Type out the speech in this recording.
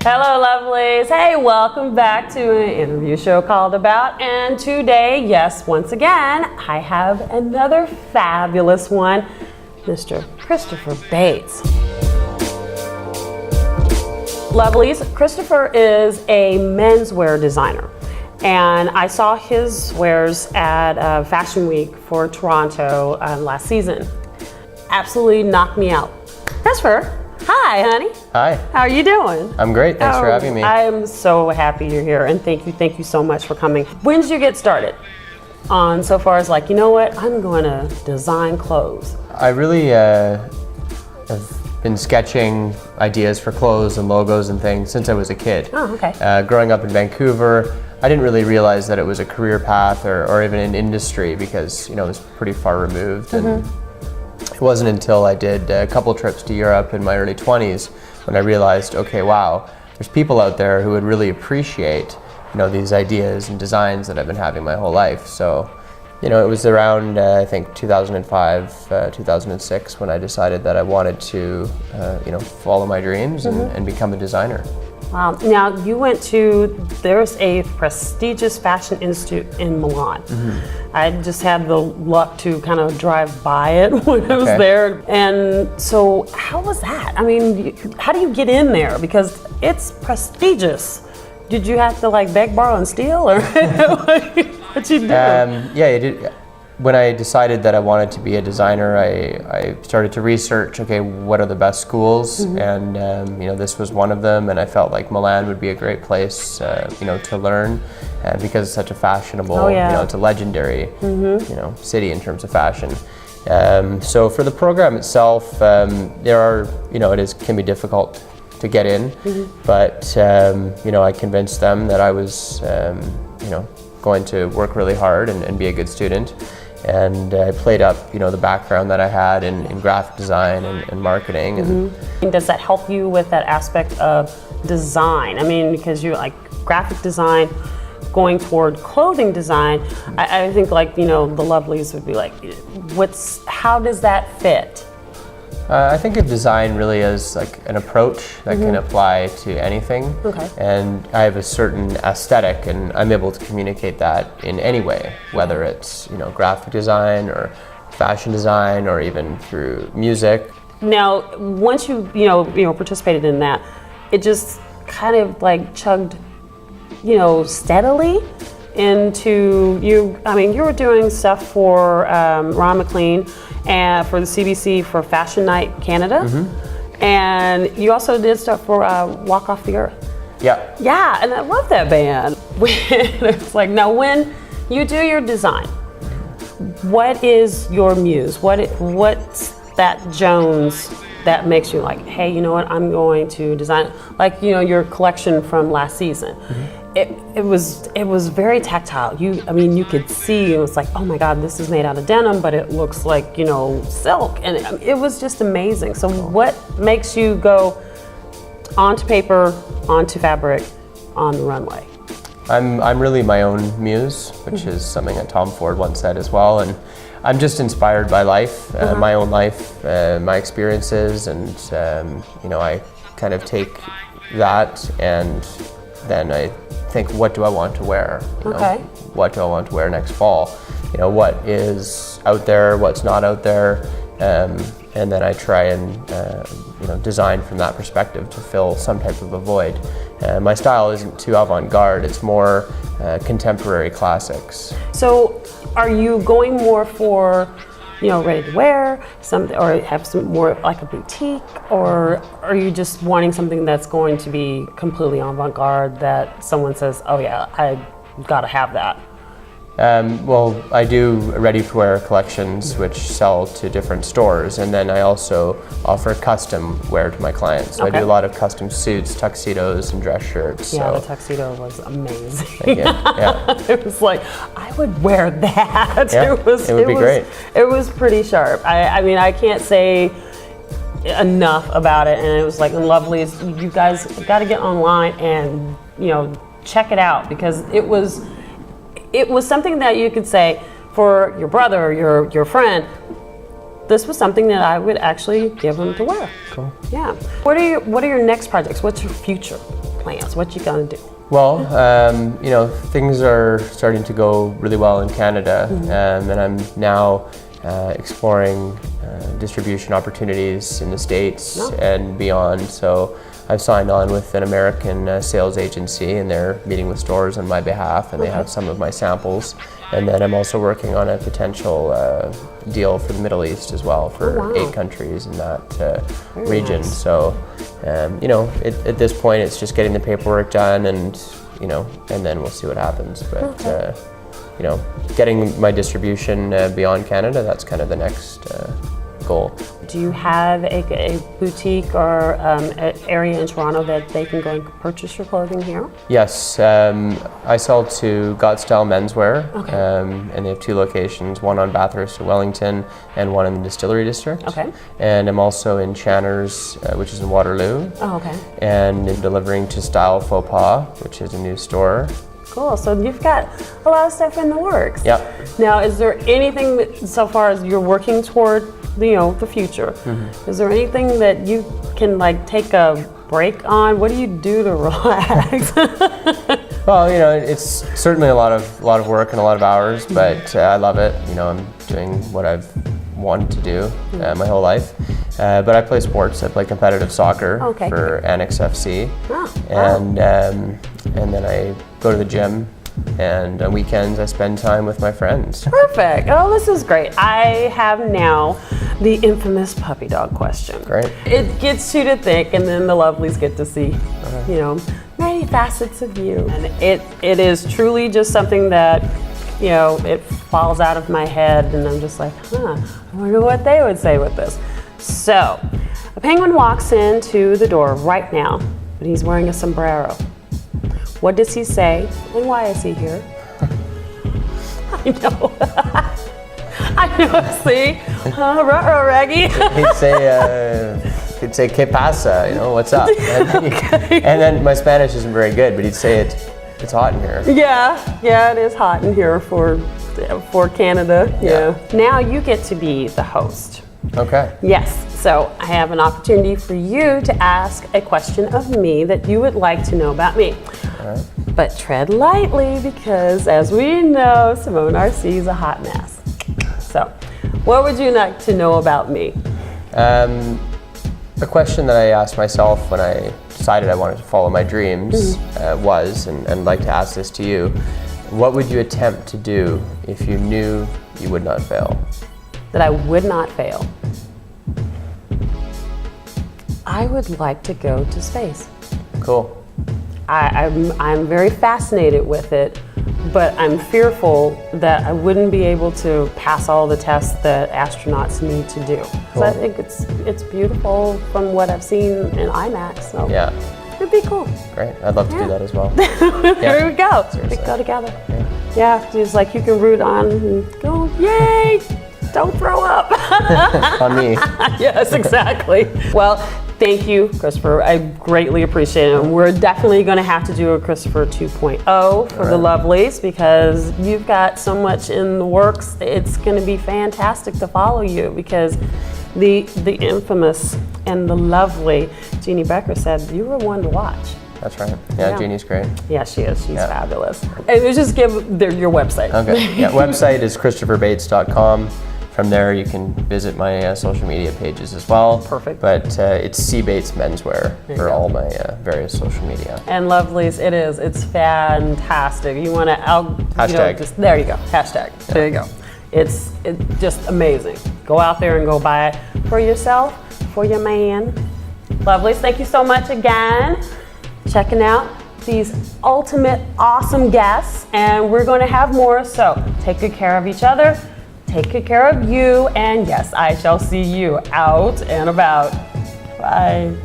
Hello, lovelies. Hey, welcome back to an interview show called About. And today, yes, once again, I have another fabulous one, Mr. Christopher Bates. Lovelies, Christopher is a menswear designer. And I saw his wares at Fashion Week for Toronto last season. Absolutely knocked me out. Christopher, hi, honey. Hi. How are you doing? I'm great. Thanks for having me. I'm so happy you're here, and thank you so much for coming. When did you get started on so far as like, you know what, I'm going to design clothes? I really have been sketching ideas for clothes and logos and things since I was a kid. Oh, okay. Growing up in Vancouver, I didn't really realize that it was a career path or even an industry because, you know, it was pretty far removed. And it wasn't until I did a couple trips to Europe in my early 20s when I realized, okay, wow, there's people out there who would really appreciate, you know, these ideas and designs that I've been having my whole life. So, you know, it was around, I think, 2005, 2006 when I decided that I wanted to, you know, follow my dreams and become a designer. Wow. Now, you went to, there's a prestigious fashion institute in Milan. I just had the luck to kind of drive by it when I was there. And so, how was that? I mean, how do you get in there? Because it's prestigious. Did you have to like beg, borrow, and steal, or what'd you do? Yeah, I did. When I decided that I wanted to be a designer, I started to research, okay, what are the best schools? And you know, this was one of them, and I felt like Milan would be a great place, you know, to learn, because it's such a fashionable, you know, it's a legendary, you know, city in terms of fashion. So for the program itself, there are, you know, can be difficult to get in, but you know, I convinced them that I was, you know, going to work really hard and be a good student. And I played up, you know, the background that I had in graphic design and marketing. And does that help you with that aspect of design? I mean, because you like graphic design, going toward clothing design, I think like, you know, the lovelies would be like, how does that fit? I think of design really as like an approach that can apply to anything. And I have a certain aesthetic, and I'm able to communicate that in any way, whether it's, you know, graphic design or fashion design or even through music. Now, once you participated in that, it just kind of like chugged, you know, steadily into you. I mean, you were doing stuff for Ron McLean and for the CBC for Fashion Night Canada, and you also did stuff for Walk Off the Earth. Yeah, and I love that band. It's like, now when you do your design, what is your muse? What's that Jones that makes you like, hey, you know what, I'm going to design, like, you know, your collection from last season. It was very tactile. I mean, you could see, it was like, oh my God, this is made out of denim, but it looks like, you know, silk, and it was just amazing. So what makes you go onto paper, onto fabric, on the runway? I'm really my own muse, which is something that Tom Ford once said as well, and I'm just inspired by life, my own life, my experiences, and you know, I kind of take that and then I think, what do I want to wear? You know, what do I want to wear next fall? You know, what is out there, what's not out there, and then I try and you know, design from that perspective to fill some type of a void. My style isn't too avant-garde; it's more contemporary classics. So, are you going more for, you know, ready to wear, or have some more like a boutique, or are you just wanting something that's going to be completely avant-garde that someone says, oh yeah, I gotta have that? Well, I do ready-to-wear collections which sell to different stores, and then I also offer custom wear to my clients. So I do a lot of custom suits, tuxedos, and dress shirts. Yeah, so. The tuxedo was amazing. Thank you. Yeah. It was like, I would wear that. Yeah, it would be great. It was pretty sharp. I mean, I can't say enough about it, and it was like, lovelies, you guys got to get online and, you know, check it out, because it was something that you could say for your brother or your friend, this was something that I would actually give them to wear. Cool. Yeah. What are your next projects? What's your future? plans? What you gonna do? Well, you know, things are starting to go really well in Canada, and I'm now exploring distribution opportunities in the States and beyond. So I've signed on with an American sales agency, and they're meeting with stores on my behalf, and they have some of my samples. And then I'm also working on a potential deal for the Middle East as well, for 8 countries in that region. Nice. So, you know, at this point, it's just getting the paperwork done, and you know, and then we'll see what happens. But you know, getting my distribution beyond Canada, that's kind of the next goal. Do you have a boutique or an area in Toronto that they can go and purchase your clothing here? Yes, I sell to Got Style Menswear, and they have 2 locations, one on Bathurst and Wellington, and one in the Distillery District. Okay. And I'm also in Channers, which is in Waterloo. Oh, okay. And in delivering to Style Faux Pas, which is a new store. Cool. So you've got a lot of stuff in the works. Yep. Now, is there anything that, so far as you're working toward, you know, the future, is there anything that you can like take a break on? What do you do to relax? Well, you know, it's certainly a lot of work and a lot of hours, but I love it. You know, I'm doing what I've wanted to do my whole life. But I play sports. I play competitive soccer for Annex FC, and then I go to the gym. And on weekends, I spend time with my friends. Perfect. Oh, this is great. I have now the infamous puppy dog question. Great. It gets you to think, and then the lovelies get to see, you know, many facets of you. And it is truly just something that, you know, it falls out of my head, and I'm just like, I wonder what they would say with this. So, a penguin walks into the door right now, but he's wearing a sombrero. What does he say, and why is he here? I know. I know, see? Ruh-roh, Reggie. He'd say, "Que pasa?" You know, what's up? And then my Spanish isn't very good, but he'd say it's hot in here. Yeah, it is hot in here for Canada. Yeah. Now you get to be the host. Okay. Yes. So I have an opportunity for you to ask a question of me that you would like to know about me. All right. But tread lightly, because as we know, Simone RC is a hot mess. So what would you like to know about me? The question that I asked myself when I decided I wanted to follow my dreams was, and I'd like to ask this to you, what would you attempt to do if you knew you would not fail? That I would not fail. I would like to go to space. Cool. I'm very fascinated with it, but I'm fearful that I wouldn't be able to pass all the tests that astronauts need to do. Cool. So I think it's beautiful from what I've seen in IMAX. So yeah, it'd be cool. Great. I'd love to do that as well. There we go. Seriously. We go together. Yeah, just like you can root on and go, yay! Don't throw up. On me. Yes, exactly. Well, thank you, Christopher. I greatly appreciate it. And we're definitely going to have to do a Christopher 2.0 for the lovelies, because you've got so much in the works. It's going to be fantastic to follow you, because the infamous and the lovely Jeanne Beker said you were one to watch. That's right. Yeah, Jeannie's great. Yeah, she is. She's fabulous. And let's just give your website. Okay. Yeah, website is ChristopherBates.com. From there, you can visit my social media pages as well. Perfect. But it's C Bates Menswear for all my various social media. And lovelies, it is. It's fantastic. You want to hashtag. There you go. Hashtag. Yeah. There you go. It's just amazing. Go out there and go buy it for yourself, for your man. Lovelies, thank you so much again. Checking out these ultimate awesome guests, and we're going to have more. So take good care of each other. Take good care of you, and yes, I shall see you out and about. Bye.